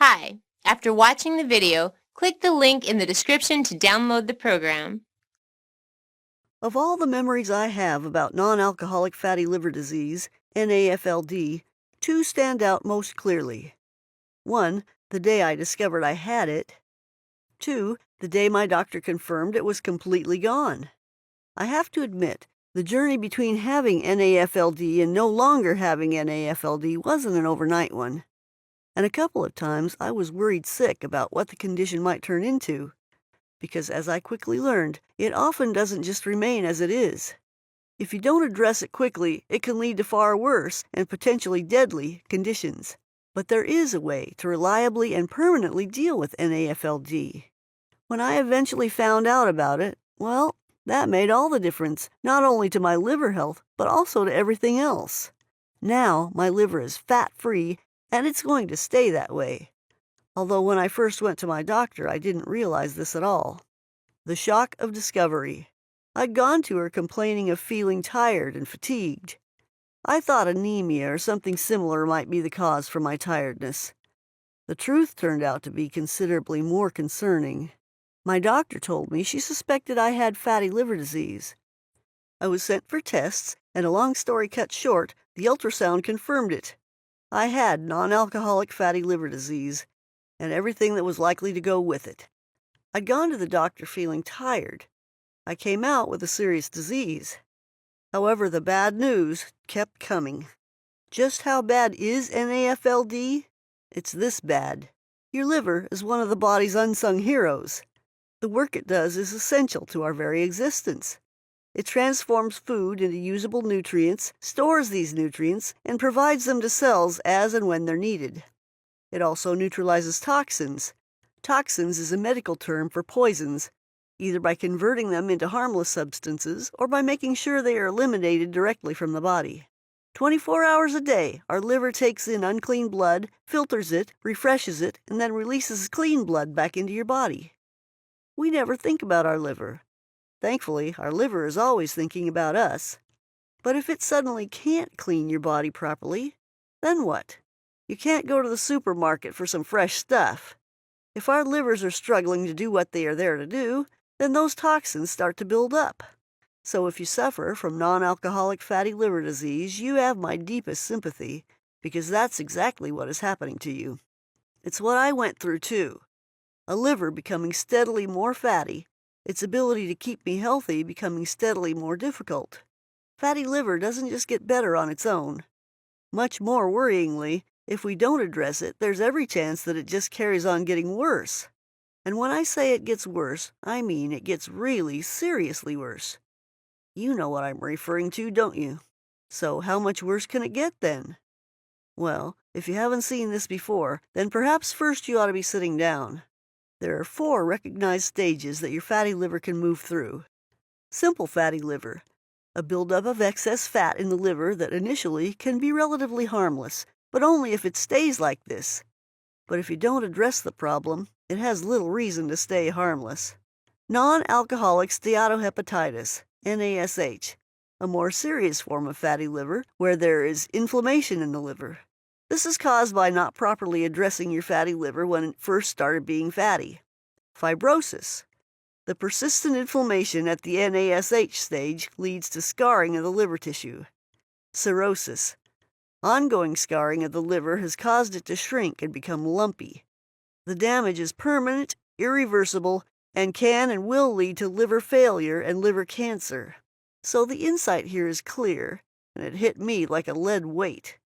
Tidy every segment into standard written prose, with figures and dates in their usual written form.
Hi, after watching the video, click the link in the description to download the program. Of all the memories I have about non-alcoholic fatty liver disease, NAFLD, two stand out most clearly. One, the day I discovered I had it. Two, the day my doctor confirmed it was completely gone. I have to admit, the journey between having NAFLD and no longer having NAFLD wasn't an overnight one. And a couple of times I was worried sick about what the condition might turn into, because as I quickly learned, it often doesn't just remain as it is. If you don't address it quickly, it can lead to far worse and potentially deadly conditions. But there is a way to reliably and permanently deal with NAFLD. When I eventually found out about it, well, that made all the difference, not only to my liver health, but also to everything else. Now, my liver is fat-free, and it's going to stay that way. Although when I first went to my doctor, I didn't realize this at all. The shock of discovery. I'd gone to her complaining of feeling tired and fatigued. I thought anemia or something similar might be the cause for my tiredness. The truth turned out to be considerably more concerning. My doctor told me she suspected I had fatty liver disease. I was sent for tests, and a long story cut short, the ultrasound confirmed it. I had non-alcoholic fatty liver disease, and everything that was likely to go with it. I'd gone to the doctor feeling tired. I came out with a serious disease. However, the bad news kept coming. Just how bad is NAFLD? It's this bad. Your liver is one of the body's unsung heroes. The work it does is essential to our very existence. It transforms food into usable nutrients, stores these nutrients, and provides them to cells as and when they're needed. It also neutralizes toxins. Toxins is a medical term for poisons, either by converting them into harmless substances or by making sure they are eliminated directly from the body. 24 hours a day, our liver takes in unclean blood, filters it, refreshes it, and then releases clean blood back into your body. We never think about our liver. Thankfully, our liver is always thinking about us. But if it suddenly can't clean your body properly, then what? You can't go to the supermarket for some fresh stuff. If our livers are struggling to do what they are there to do, then those toxins start to build up. So if you suffer from non-alcoholic fatty liver disease, you have my deepest sympathy, because that's exactly what is happening to you. It's what I went through too. A liver becoming steadily more fatty, its ability to keep me healthy becoming steadily more difficult. Fatty liver doesn't just get better on its own. Much more worryingly, if we don't address it, there's every chance that it just carries on getting worse. And when I say it gets worse, I mean it gets really seriously worse. You know what I'm referring to, don't you? So how much worse can it get then? Well, if you haven't seen this before, then perhaps first you ought to be sitting down. There are 4 recognized stages that your fatty liver can move through. Simple fatty liver, a buildup of excess fat in the liver that initially can be relatively harmless, but only if it stays like this. But if you don't address the problem, it has little reason to stay harmless. Non-alcoholic steatohepatitis, NASH, a more serious form of fatty liver where there is inflammation in the liver. This is caused by not properly addressing your fatty liver when it first started being fatty. Fibrosis. The persistent inflammation at the NASH stage leads to scarring of the liver tissue. Cirrhosis. Ongoing scarring of the liver has caused it to shrink and become lumpy. The damage is permanent, irreversible, and can and will lead to liver failure and liver cancer. So the insight here is clear, and it hit me like a lead weight.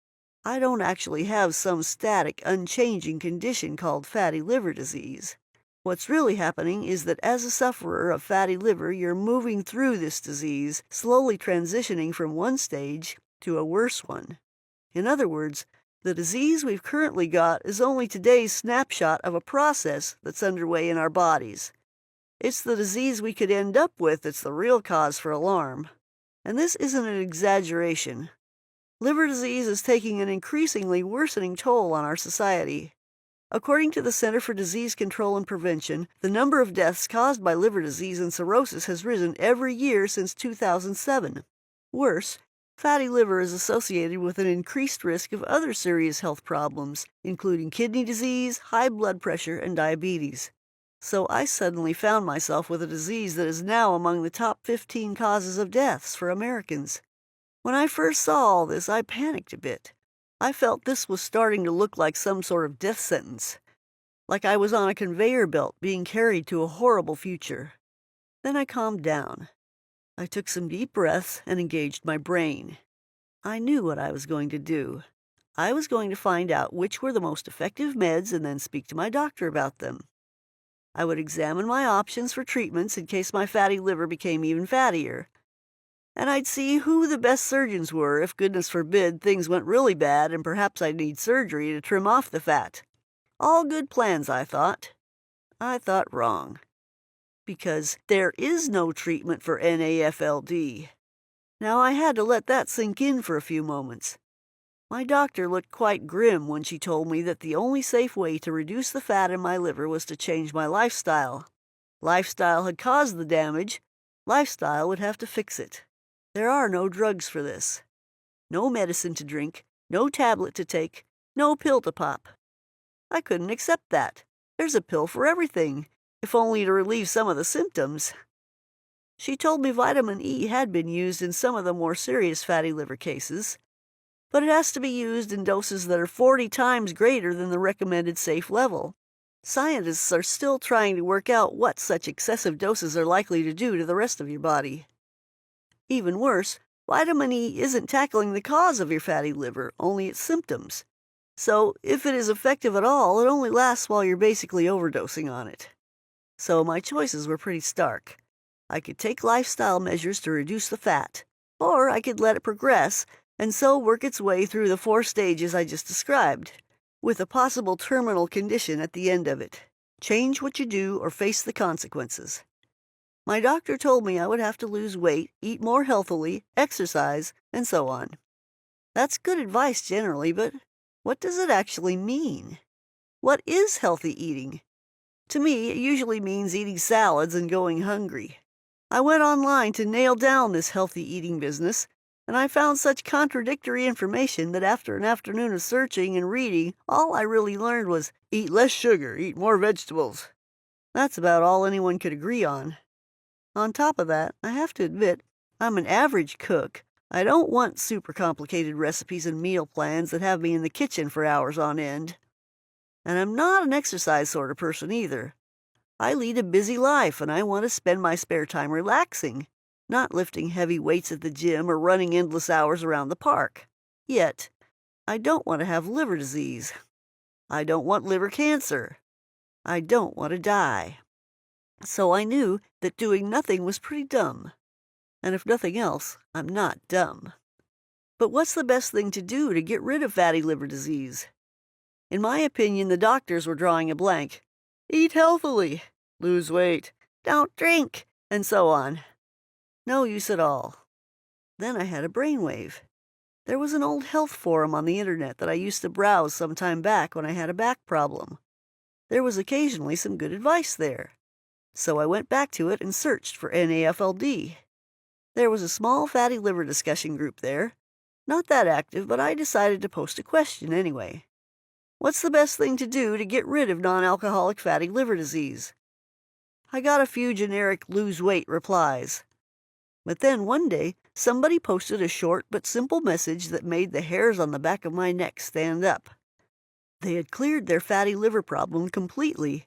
I don't actually have some static, unchanging condition called fatty liver disease. What's really happening is that as a sufferer of fatty liver, you're moving through this disease, slowly transitioning from one stage to a worse one. In other words, the disease we've currently got is only today's snapshot of a process that's underway in our bodies. It's the disease we could end up with that's the real cause for alarm. And this isn't an exaggeration. Liver disease is taking an increasingly worsening toll on our society. According to the Center for Disease Control and Prevention, the number of deaths caused by liver disease and cirrhosis has risen every year since 2007. Worse, Fatty liver is associated with an increased risk of other serious health problems, including kidney disease, high blood pressure, and diabetes. So I suddenly found myself with a disease that is now among the top 15 causes of deaths for Americans. When I first saw all this, I panicked a bit. I felt this was starting to look like some sort of death sentence, like I was on a conveyor belt being carried to a horrible future. Then I calmed down. I took some deep breaths and engaged my brain. I knew what I was going to do. I was going to find out which were the most effective meds and then speak to my doctor about them. I would examine my options for treatments in case my fatty liver became even fattier. And I'd see who the best surgeons were if, goodness forbid, things went really bad and perhaps I'd need surgery to trim off the fat. All good plans, I thought. I thought wrong. Because there is no treatment for NAFLD. Now I had to let that sink in for a few moments. My doctor looked quite grim when she told me that the only safe way to reduce the fat in my liver was to change my lifestyle. Lifestyle had caused the damage. Lifestyle would have to fix it. There are no drugs for this. No medicine to drink, no tablet to take, no pill to pop. I couldn't accept that. There's a pill for everything, if only to relieve some of the symptoms. She told me vitamin E had been used in some of the more serious fatty liver cases, but it has to be used in doses that are 40 times greater than the recommended safe level. Scientists are still trying to work out what such excessive doses are likely to do to the rest of your body. Even worse, vitamin E isn't tackling the cause of your fatty liver, only its symptoms. So, if it is effective at all, it only lasts while you're basically overdosing on it. So my choices were pretty stark. I could take lifestyle measures to reduce the fat, or I could let it progress and so work its way through the 4 stages I just described, with a possible terminal condition at the end of it. Change what you do or face the consequences. My doctor told me I would have to lose weight, eat more healthily, exercise, and so on. That's good advice generally, but what does it actually mean? What is healthy eating? To me, it usually means eating salads and going hungry. I went online to nail down this healthy eating business, and I found such contradictory information that after an afternoon of searching and reading, all I really learned was eat less sugar, eat more vegetables. That's about all anyone could agree on. On top of that, I have to admit, I'm an average cook. I don't want super complicated recipes and meal plans that have me in the kitchen for hours on end. And I'm not an exercise sort of person either. I lead a busy life and I want to spend my spare time relaxing, not lifting heavy weights at the gym or running endless hours around the park. Yet, I don't want to have liver disease. I don't want liver cancer. I don't want to die. So I knew that doing nothing was pretty dumb. And if nothing else, I'm not dumb. But what's the best thing to do to get rid of fatty liver disease? In my opinion, the doctors were drawing a blank. Eat healthily, lose weight, don't drink, and so on. No use at all. Then I had a brainwave. There was an old health forum on the internet that I used to browse some time back when I had a back problem. There was occasionally some good advice there. So I went back to it and searched for NAFLD. There was a small fatty liver discussion group there. Not that active, but I decided to post a question anyway. What's the best thing to do to get rid of non-alcoholic fatty liver disease? I got a few generic lose weight replies. But then one day, somebody posted a short but simple message that made the hairs on the back of my neck stand up. They had cleared their fatty liver problem completely,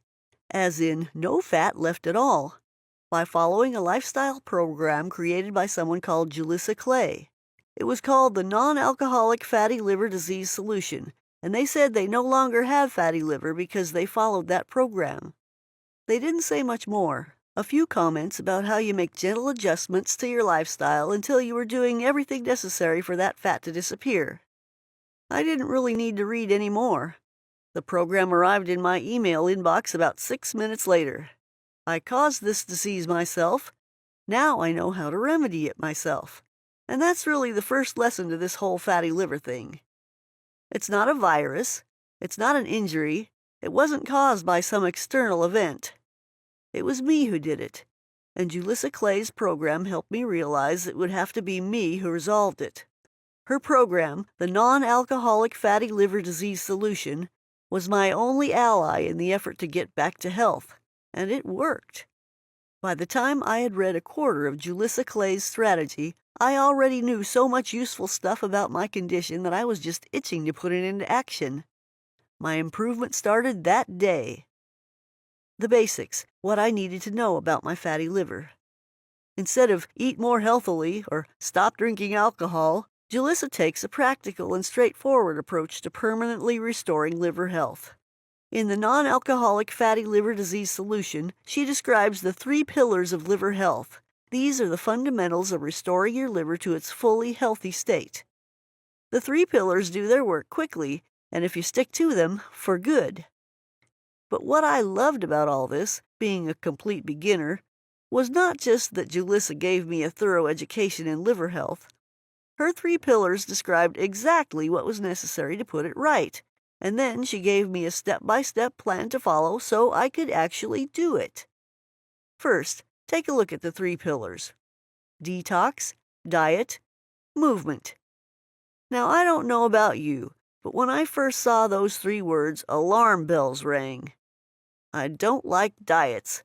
as in no fat left at all, by following a lifestyle program created by someone called Julissa Clay. It was called the Non-Alcoholic Fatty Liver Disease Solution, and they said they no longer have fatty liver because they followed that program. They didn't say much more. A few comments about how you make gentle adjustments to your lifestyle until you were doing everything necessary for that fat to disappear. I didn't really need to read any more. The program arrived in my email inbox about 6 minutes later. I caused this disease myself. Now I know how to remedy it myself. And that's really the first lesson to this whole fatty liver thing. It's not a virus. It's not an injury. It wasn't caused by some external event. It was me who did it. And Julissa Clay's program helped me realize it would have to be me who resolved it. Her program, the Non-Alcoholic Fatty Liver Disease Solution, was my only ally in the effort to get back to health, and it worked. By the time I had read a quarter of Julissa Clay's strategy, I already knew so much useful stuff about my condition that I was just itching to put it into action. My improvement started that day. The basics, what I needed to know about my fatty liver. Instead of eat more healthily or stop drinking alcohol, Julissa takes a practical and straightforward approach to permanently restoring liver health. In the Non-Alcoholic Fatty Liver Disease Solution, she describes the 3 pillars of liver health. These are the fundamentals of restoring your liver to its fully healthy state. The 3 pillars do their work quickly, and if you stick to them, for good. But what I loved about all this, being a complete beginner, was not just that Julissa gave me a thorough education in liver health. Her 3 pillars described exactly what was necessary to put it right, and then she gave me a step-by-step plan to follow so I could actually do it. First, take a look at the 3 pillars: detox, diet, movement. Now, I don't know about you, but when I first saw those 3 words, alarm bells rang. I don't like diets.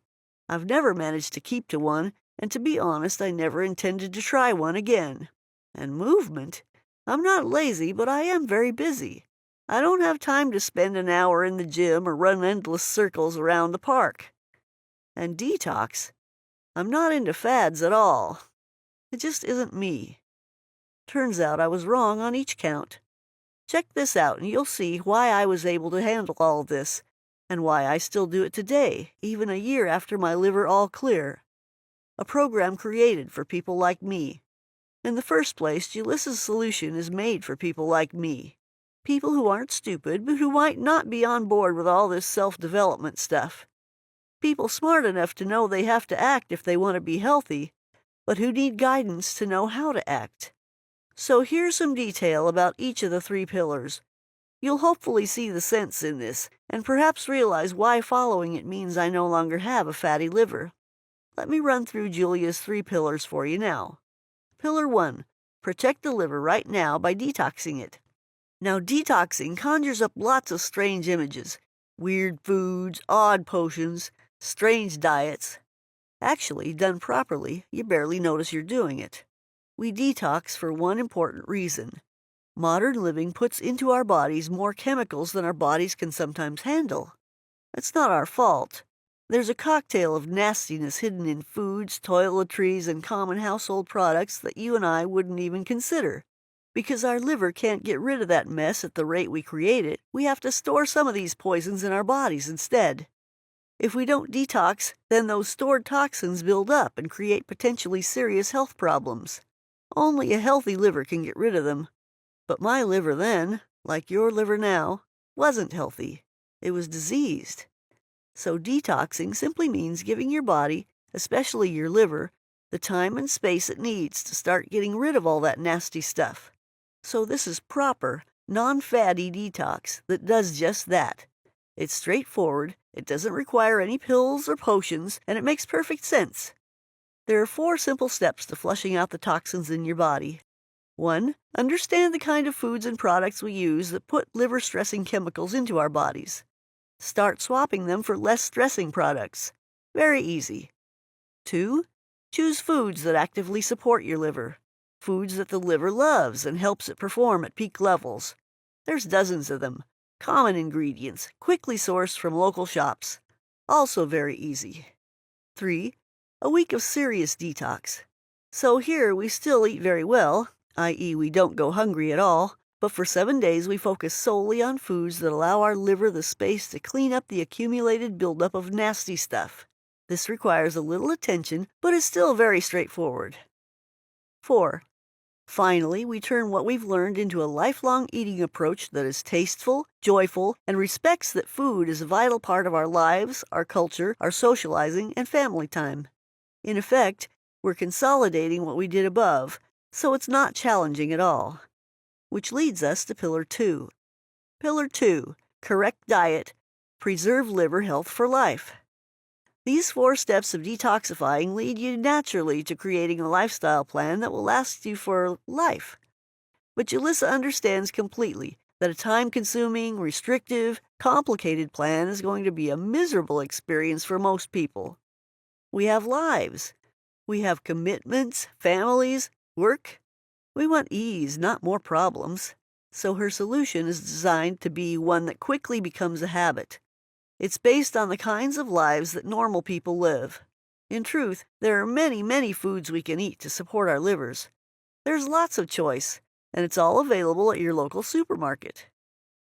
I've never managed to keep to one, and to be honest, I never intended to try one again. And movement? I'm not lazy, but I am very busy. I don't have time to spend an hour in the gym or run endless circles around the park. And detox? I'm not into fads at all. It just isn't me. Turns out I was wrong on each count. Check this out and you'll see why I was able to handle all this, and why I still do it today, even a year after my liver all clear. A program created for people like me. In the first place, Julissa's solution is made for people like me. People who aren't stupid, but who might not be on board with all this self-development stuff. People smart enough to know they have to act if they want to be healthy, but who need guidance to know how to act. So here's some detail about each of the 3 pillars. You'll hopefully see the sense in this, and perhaps realize why following it means I no longer have a fatty liver. Let me run through Julia's 3 pillars for you now. Pillar 1. Protect the liver right now by detoxing it. Now, detoxing conjures up lots of strange images. Weird foods, odd potions, strange diets. Actually, done properly, you barely notice you're doing it. We detox for one important reason. Modern living puts into our bodies more chemicals than our bodies can sometimes handle. It's not our fault. There's a cocktail of nastiness hidden in foods, toiletries, and common household products that you and I wouldn't even consider. Because our liver can't get rid of that mess at the rate we create it, we have to store some of these poisons in our bodies instead. If we don't detox, then those stored toxins build up and create potentially serious health problems. Only a healthy liver can get rid of them. But my liver then, like your liver now, wasn't healthy. It was diseased. So detoxing simply means giving your body, especially your liver, the time and space it needs to start getting rid of all that nasty stuff. So this is proper, non-fatty detox that does just that. It's straightforward, it doesn't require any pills or potions, and it makes perfect sense. There are 4 simple steps to flushing out the toxins in your body. 1. Understand the kind of foods and products we use that put liver-stressing chemicals into our bodies. Start swapping them for less stressing products. Very easy. 2. Choose foods that actively support your liver. Foods that the liver loves and helps it perform at peak levels. There's dozens of them. Common ingredients, quickly sourced from local shops. Also very easy. 3. A week of serious detox. So here we still eat very well, i.e. we don't go hungry at all, but for 7 days we focus solely on foods that allow our liver the space to clean up the accumulated buildup of nasty stuff. This requires a little attention, but is still very straightforward. 4. Finally, we turn what we've learned into a lifelong eating approach that is tasteful, joyful, and respects that food is a vital part of our lives, our culture, our socializing, and family time. In effect, we're consolidating what we did above, so it's not challenging at all. Which leads us to Pillar 2. Pillar 2. Correct diet. Preserve liver health for life. These 4 steps of detoxifying lead you naturally to creating a lifestyle plan that will last you for life. But Julissa understands completely that a time-consuming, restrictive, complicated plan is going to be a miserable experience for most people. We have lives. We have commitments, families, work. We want ease, not more problems. So her solution is designed to be one that quickly becomes a habit. It's based on the kinds of lives that normal people live. In truth, there are many, many foods we can eat to support our livers. There's lots of choice, and it's all available at your local supermarket.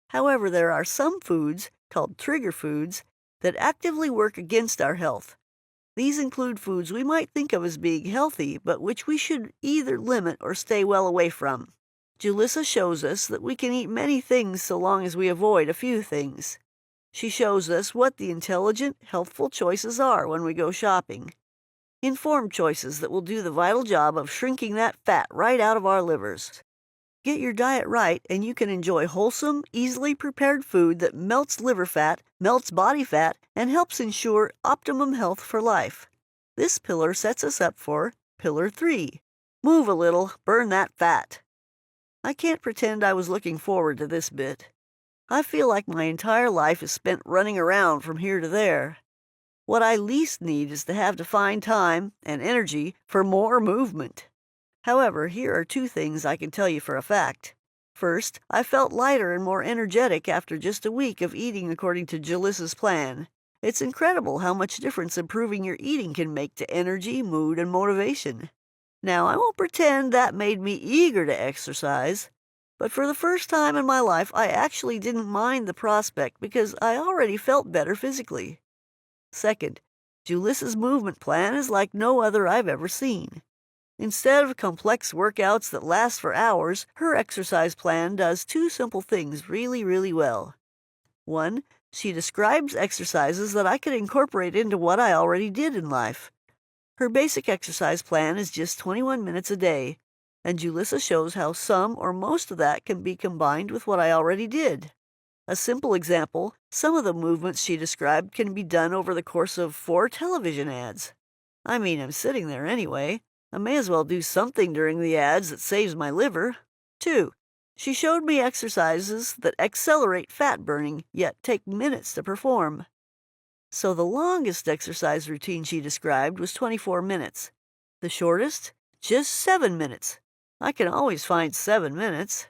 However, there are some foods, called trigger foods, that actively work against our health. These include foods we might think of as being healthy, but which we should either limit or stay well away from. Julissa shows us that we can eat many things so long as we avoid a few things. She shows us what the intelligent, healthful choices are when we go shopping. Informed choices that will do the vital job of shrinking that fat right out of our livers. Get your diet right and you can enjoy wholesome, easily prepared food that melts liver fat, melts body fat, and helps ensure optimum health for life. This pillar sets us up for Pillar 3. Move a little, burn that fat. I can't pretend I was looking forward to this bit. I feel like my entire life is spent running around from here to there. What I least need is to find time and energy for more movement. However, here are two things I can tell you for a fact. First, I felt lighter and more energetic after just a week of eating according to Julissa's plan. It's incredible how much difference improving your eating can make to energy, mood, and motivation. Now, I won't pretend that made me eager to exercise, but for the first time in my life, I actually didn't mind the prospect because I already felt better physically. Second, Julissa's movement plan is like no other I've ever seen. Instead of complex workouts that last for hours, her exercise plan does two simple things really, really well. One, she describes exercises that I could incorporate into what I already did in life. Her basic exercise plan is just 21 minutes a day, and Julissa shows how some or most of that can be combined with what I already did. A simple example, some of the movements she described can be done over the course of 4 television ads. I mean, I'm sitting there anyway. I may as well do something during the ads that saves my liver. 2. She showed me exercises that accelerate fat burning, yet take minutes to perform. So the longest exercise routine she described was 24 minutes. The shortest? Just 7 minutes. I can always find 7 minutes.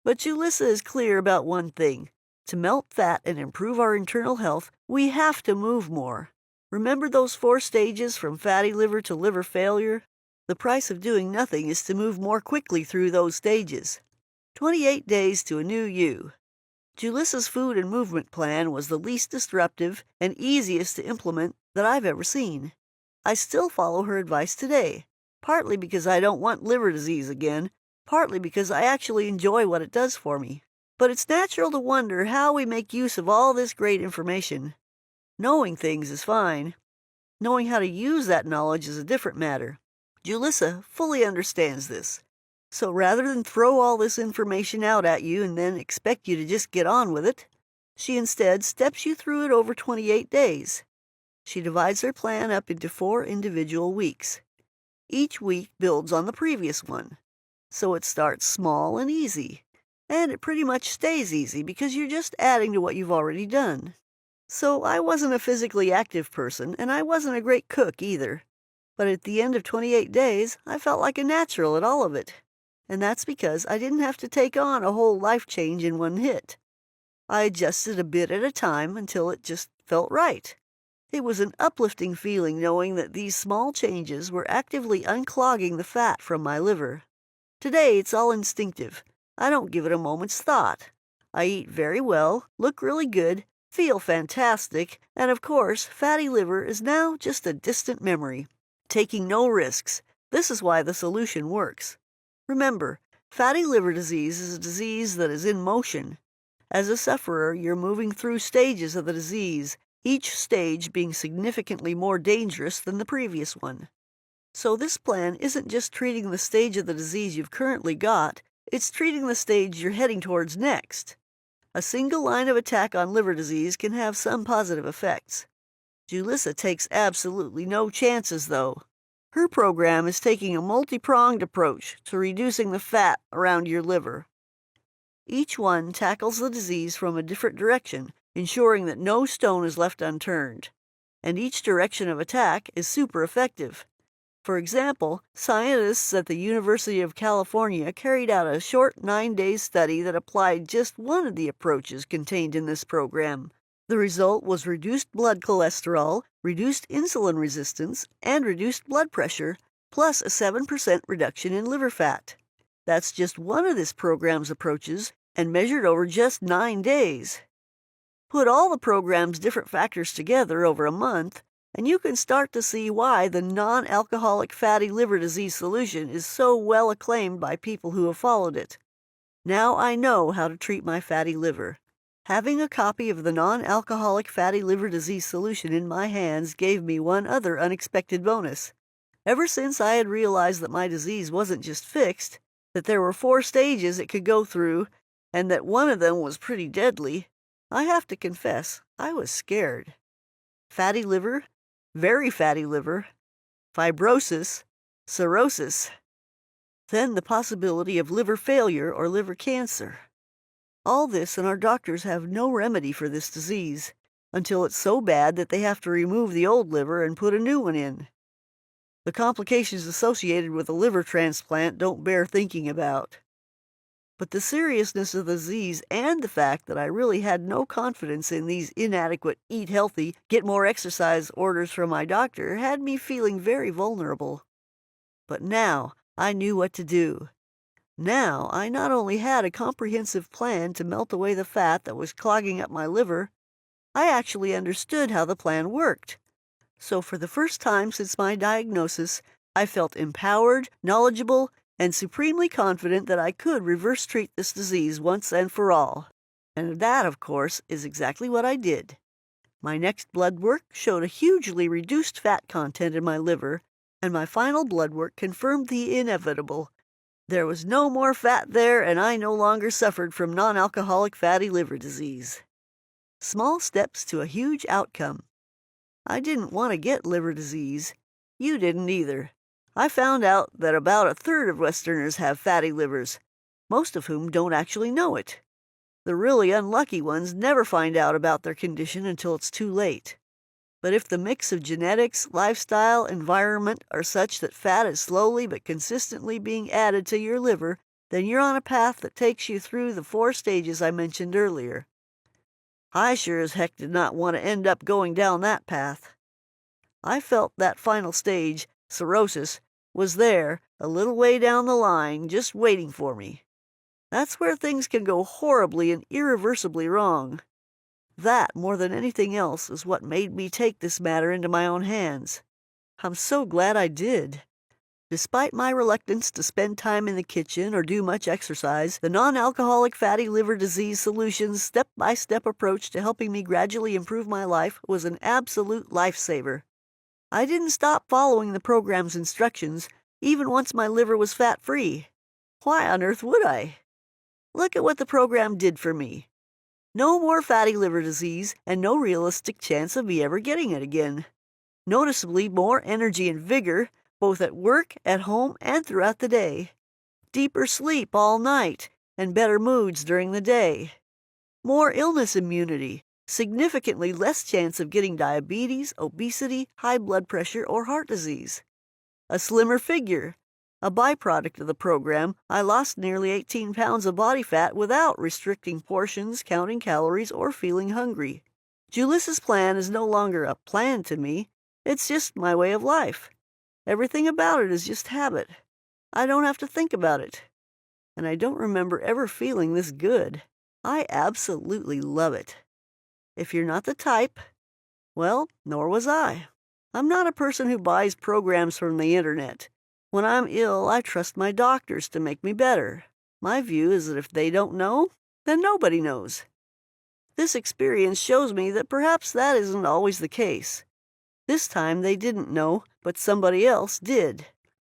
But Julissa is clear about one thing. To melt fat and improve our internal health, we have to move more. Remember those 4 stages from fatty liver to liver failure? The price of doing nothing is to move more quickly through those stages. 28 days to a new you. Julissa's food and movement plan was the least disruptive and easiest to implement that I've ever seen. I still follow her advice today, partly because I don't want liver disease again, partly because I actually enjoy what it does for me. But it's natural to wonder how we make use of all this great information. Knowing things is fine. Knowing how to use that knowledge is a different matter. Julissa fully understands this. So rather than throw all this information out at you and then expect you to just get on with it, she instead steps you through it over 28 days. She divides her plan up into 4 individual weeks. Each week builds on the previous one. So it starts small and easy. And it pretty much stays easy because you're just adding to what you've already done. So I wasn't a physically active person, and I wasn't a great cook either. But at the end of 28 days, I felt like a natural at all of it. And that's because I didn't have to take on a whole life change in one hit. I adjusted a bit at a time until it just felt right. It was an uplifting feeling knowing that these small changes were actively unclogging the fat from my liver. Today, it's all instinctive. I don't give it a moment's thought. I eat very well, look really good, feel fantastic, and of course, fatty liver is now just a distant memory. Taking no risks. This is why the solution works. Remember, fatty liver disease is a disease that is in motion. As a sufferer, you're moving through stages of the disease, each stage being significantly more dangerous than the previous one. So this plan isn't just treating the stage of the disease you've currently got, it's treating the stage you're heading towards next. A single line of attack on liver disease can have some positive effects. Julissa takes absolutely no chances, though. Her program is taking a multi-pronged approach to reducing the fat around your liver. Each one tackles the disease from a different direction, ensuring that no stone is left unturned. And each direction of attack is super effective. For example, scientists at the University of California carried out a short 9-day study that applied just one of the approaches contained in this program. The result was reduced blood cholesterol, reduced insulin resistance, and reduced blood pressure, plus a 7% reduction in liver fat. That's just one of this program's approaches, and measured over just 9 days. Put all the program's different factors together over a month, and you can start to see why the non-alcoholic fatty liver disease solution is so well acclaimed by people who have followed it. Now I know how to treat my fatty liver. Having a copy of the non-alcoholic fatty liver disease solution in my hands gave me one other unexpected bonus. Ever since I had realized that my disease wasn't just fixed, that there were 4 stages it could go through, and that one of them was pretty deadly, I have to confess, I was scared. Fatty liver, very fatty liver, fibrosis, cirrhosis, then the possibility of liver failure or liver cancer. All this, and our doctors have no remedy for this disease, until it's so bad that they have to remove the old liver and put a new one in. The complications associated with a liver transplant don't bear thinking about. But the seriousness of the disease and the fact that I really had no confidence in these inadequate eat healthy, get more exercise orders from my doctor had me feeling very vulnerable. But now I knew what to do. Now I not only had a comprehensive plan to melt away the fat that was clogging up my liver, I actually understood how the plan worked. So for the first time since my diagnosis, I felt empowered, knowledgeable, and supremely confident that I could reverse treat this disease once and for all. And that, of course, is exactly what I did. My next blood work showed a hugely reduced fat content in my liver, and my final blood work confirmed the inevitable. There was no more fat there, and I no longer suffered from non-alcoholic fatty liver disease. Small steps to a huge outcome. I didn't want to get liver disease. You didn't either. I found out that about a third of Westerners have fatty livers, most of whom don't actually know it. The really unlucky ones never find out about their condition until it's too late. But if the mix of genetics, lifestyle, environment are such that fat is slowly but consistently being added to your liver, then you're on a path that takes you through the 4 stages I mentioned earlier. I sure as heck did not want to end up going down that path. I felt that final stage, cirrhosis, was there, a little way down the line, just waiting for me. That's where things can go horribly and irreversibly wrong. That, more than anything else, is what made me take this matter into my own hands. I'm so glad I did. Despite my reluctance to spend time in the kitchen or do much exercise, the non-alcoholic fatty liver disease solution's step-by-step approach to helping me gradually improve my life was an absolute lifesaver. I didn't stop following the program's instructions, even once my liver was fat-free. Why on earth would I? Look at what the program did for me. No more fatty liver disease, and no realistic chance of me ever getting it again. Noticeably more energy and vigor, both at work, at home, and throughout the day. Deeper sleep all night, and better moods during the day. More illness immunity, significantly less chance of getting diabetes, obesity, high blood pressure, or heart disease. A slimmer figure. A byproduct of the program, I lost nearly 18 pounds of body fat without restricting portions, counting calories, or feeling hungry. Julissa's plan is no longer a plan to me. It's just my way of life. Everything about it is just habit. I don't have to think about it. And I don't remember ever feeling this good. I absolutely love it. If you're not the type, well, nor was I. I'm not a person who buys programs from the internet. When I'm ill, I trust my doctors to make me better. My view is that if they don't know, then nobody knows. This experience shows me that perhaps that isn't always the case. This time they didn't know, but somebody else did.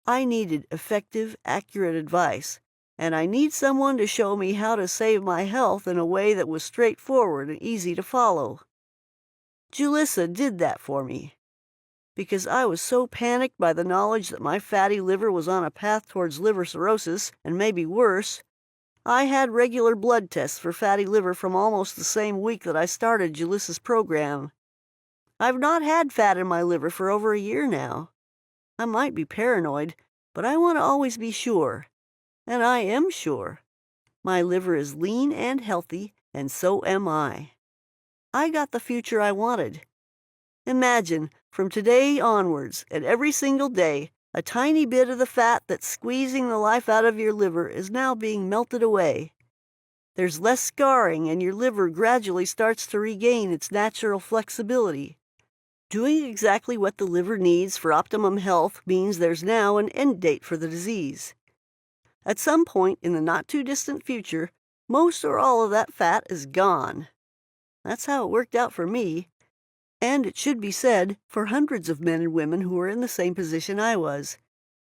I needed effective, accurate advice, and I need someone to show me how to save my health in a way that was straightforward and easy to follow. Julissa did that for me. because I was so panicked by the knowledge that my fatty liver was on a path towards liver cirrhosis, and maybe worse, I had regular blood tests for fatty liver from almost the same week that I started Julissa's program. I've not had fat in my liver for over a year now. I might be paranoid, but I want to always be sure. And I am sure. My liver is lean and healthy, and so am I. I got the future I wanted. Imagine, from today onwards, and every single day, a tiny bit of the fat that's squeezing the life out of your liver is now being melted away. There's less scarring, and your liver gradually starts to regain its natural flexibility. Doing exactly what the liver needs for optimum health means there's now an end date for the disease. At some point in the not-too-distant future, most or all of that fat is gone. That's how it worked out for me. And it should be said for hundreds of men and women who are in the same position I was,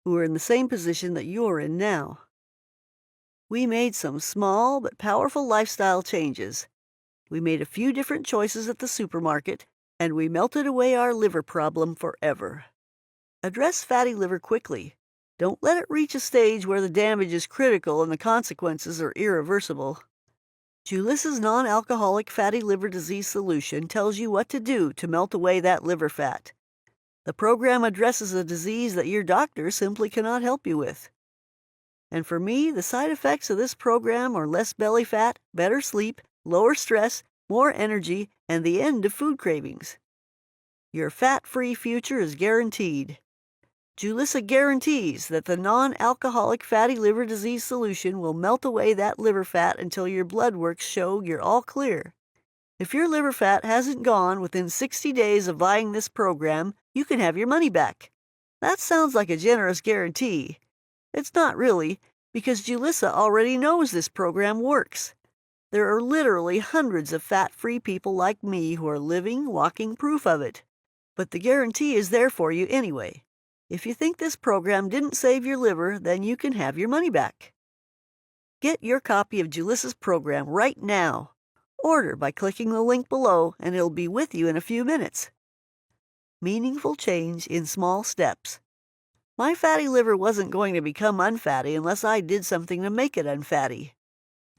who are in the same position that you're in now. We made some small but powerful lifestyle changes. We made a few different choices at the supermarket, and we melted away our liver problem forever. Address fatty liver quickly. Don't let it reach a stage where the damage is critical and the consequences are irreversible. Julissa's non-alcoholic fatty liver disease solution tells you what to do to melt away that liver fat. The program addresses a disease that your doctor simply cannot help you with. And for me, the side effects of this program are less belly fat, better sleep, lower stress, more energy, and the end of food cravings. Your fat-free future is guaranteed. Julissa guarantees that the non-alcoholic fatty liver disease solution will melt away that liver fat until your blood works show you're all clear. If your liver fat hasn't gone within 60 days of buying this program, you can have your money back. That sounds like a generous guarantee. It's not really, because Julissa already knows this program works. There are literally hundreds of fat-free people like me who are living, walking proof of it. But the guarantee is there for you anyway. If you think this program didn't save your liver, then you can have your money back. Get your copy of Julissa's program right now. Order by clicking the link below, and it'll be with you in a few minutes. Meaningful change in small steps. My fatty liver wasn't going to become unfatty unless I did something to make it unfatty.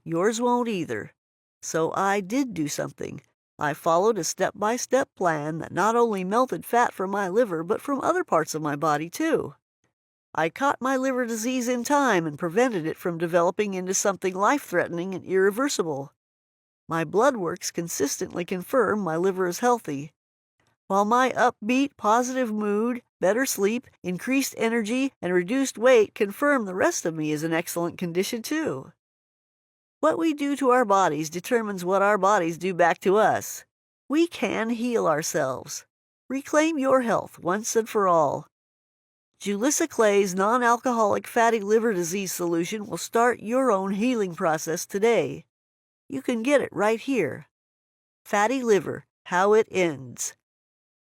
Yours won't either. So I did do something. I followed a step-by-step plan that not only melted fat from my liver, but from other parts of my body, too. I caught my liver disease in time and prevented it from developing into something life-threatening and irreversible. My blood works consistently confirm my liver is healthy, while my upbeat, positive mood, better sleep, increased energy, and reduced weight confirm the rest of me is in excellent condition, too. What we do to our bodies determines what our bodies do back to us. We can heal ourselves. Reclaim your health once and for all. Julissa Clay's non-alcoholic fatty liver disease solution will start your own healing process today. You can get it right here. Fatty liver, how it ends.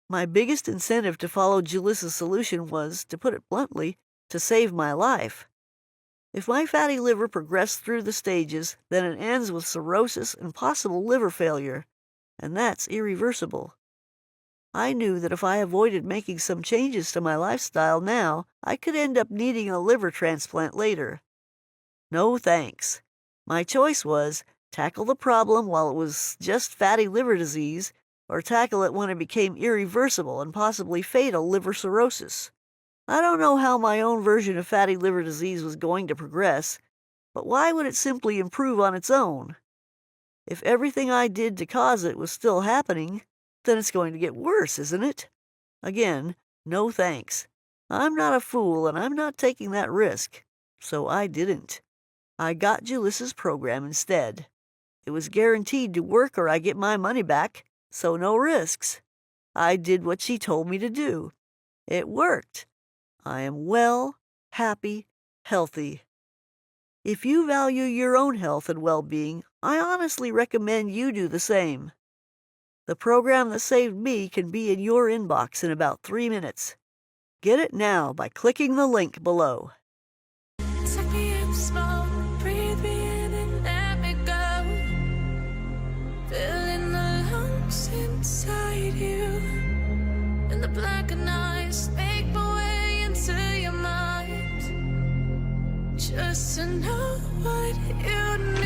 My biggest incentive to follow Julissa's solution was, to put it bluntly, to save my life. If my fatty liver progressed through the stages, then it ends with cirrhosis and possible liver failure, and that's irreversible. I knew that if I avoided making some changes to my lifestyle now, I could end up needing a liver transplant later. No thanks. My choice was, tackle the problem while it was just fatty liver disease, or tackle it when it became irreversible and possibly fatal liver cirrhosis. I don't know how my own version of fatty liver disease was going to progress, but why would it simply improve on its own? If everything I did to cause it was still happening, then it's going to get worse, isn't it? Again, no thanks. I'm not a fool, and I'm not taking that risk, so I didn't. I got Julissa's program instead. It was guaranteed to work or I get my money back, so no risks. I did what she told me to do. It worked. I am well, happy, healthy. If you value your own health and well-being, I honestly recommend you do the same. The program that saved me can be in your inbox in about 3 minutes. Get it now by clicking the link below. Take me in slow, breathe me in and let me go. Filling the lungs inside you in the black of night. to know what you